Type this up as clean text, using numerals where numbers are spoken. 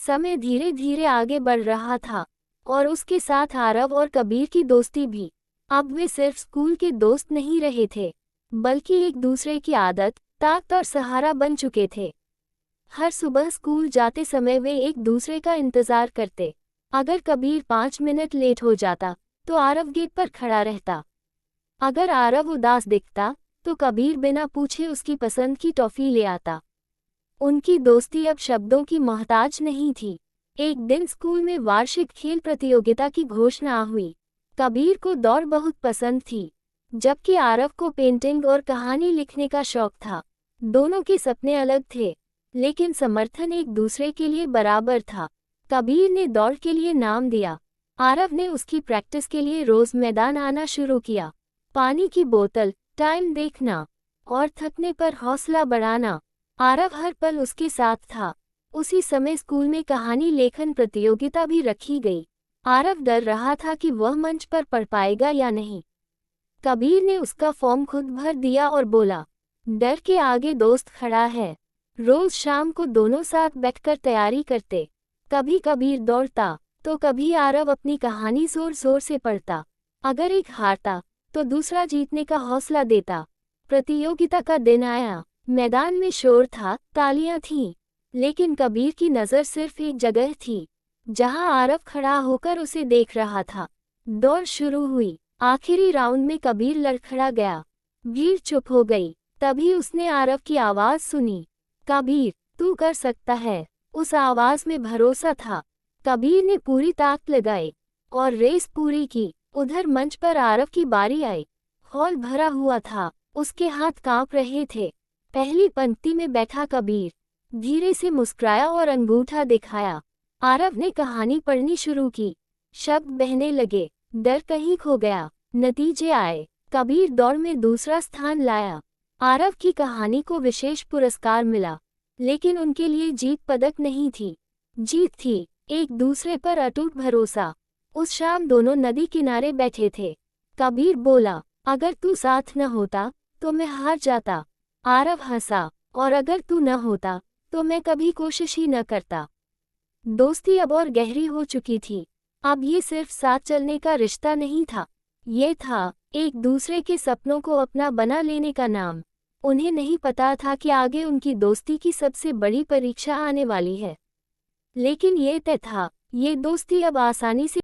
समय धीरे धीरे आगे बढ़ रहा था और उसके साथ आरव और कबीर की दोस्ती भी। अब वे सिर्फ स्कूल के दोस्त नहीं रहे थे, बल्कि एक दूसरे की आदत, ताकत और सहारा बन चुके थे। हर सुबह स्कूल जाते समय वे एक दूसरे का इंतजार करते। अगर कबीर 5 मिनट लेट हो जाता तो आरव गेट पर खड़ा रहता। अगर आरव उदास दिखता तो कबीर बिना पूछे उसकी पसंद की टॉफी ले आता। उनकी दोस्ती अब शब्दों की मोहताज नहीं थी। एक दिन स्कूल में वार्षिक खेल प्रतियोगिता की घोषणा हुई। कबीर को दौड़ बहुत पसंद थी, जबकि आरव को पेंटिंग और कहानी लिखने का शौक था। दोनों के सपने अलग थे, लेकिन समर्थन एक दूसरे के लिए बराबर था। कबीर ने दौड़ के लिए नाम दिया, आरव ने उसकी प्रैक्टिस के लिए रोज मैदान आना शुरू किया। पानी की बोतल, टाइम देखना और थकने पर हौसला बढ़ाना, आरव हर पल उसके साथ था। उसी समय स्कूल में कहानी लेखन प्रतियोगिता भी रखी गई। आरव डर रहा था कि वह मंच पर पढ़ पाएगा या नहीं। कबीर ने उसका फॉर्म खुद भर दिया और बोला, डर के आगे दोस्त खड़ा है। रोज शाम को दोनों साथ बैठकर तैयारी करते। कभी कबीर दौड़ता तो कभी आरव अपनी कहानी जोर जोर से पढ़ता। अगर एक हारता तो दूसरा जीतने का हौसला देता। प्रतियोगिता का दिन आया। मैदान में शोर था, तालियां थीं, लेकिन कबीर की नज़र सिर्फ एक जगह थी, जहां आरव खड़ा होकर उसे देख रहा था। दौड़ शुरू हुई। आखिरी राउंड में कबीर लड़खड़ा गया। भीड़ चुप हो गई। तभी उसने आरव की आवाज़ सुनी, कबीर, तू कर सकता है। उस आवाज़ में भरोसा था। कबीर ने पूरी ताकत लगाई और रेस पूरी की। उधर मंच पर आरव की बारी आई। हॉल भरा हुआ था, उसके हाथ कांप रहे थे। पहली पंक्ति में बैठा कबीर धीरे से मुस्कुराया और अंगूठा दिखाया। आरव ने कहानी पढ़नी शुरू की। शब्द बहने लगे, डर कहीं खो गया। नतीजे आए। कबीर दौड़ में दूसरा स्थान लाया। आरव की कहानी को विशेष पुरस्कार मिला, लेकिन उनके लिए जीत पदक नहीं थी। जीत थी एक दूसरे पर अटूट भरोसा। उस शाम दोनों नदी किनारे बैठे थे। कबीर बोला, अगर तू साथ न होता तो मैं हार जाता। आरव हंसा, और अगर तू न होता तो मैं कभी कोशिश ही न करता। दोस्ती अब और गहरी हो चुकी थी। अब ये सिर्फ साथ चलने का रिश्ता नहीं था, ये था एक दूसरे के सपनों को अपना बना लेने का नाम। उन्हें नहीं पता था कि आगे उनकी दोस्ती की सबसे बड़ी परीक्षा आने वाली है, लेकिन ये तय था, ये दोस्ती अब आसानी से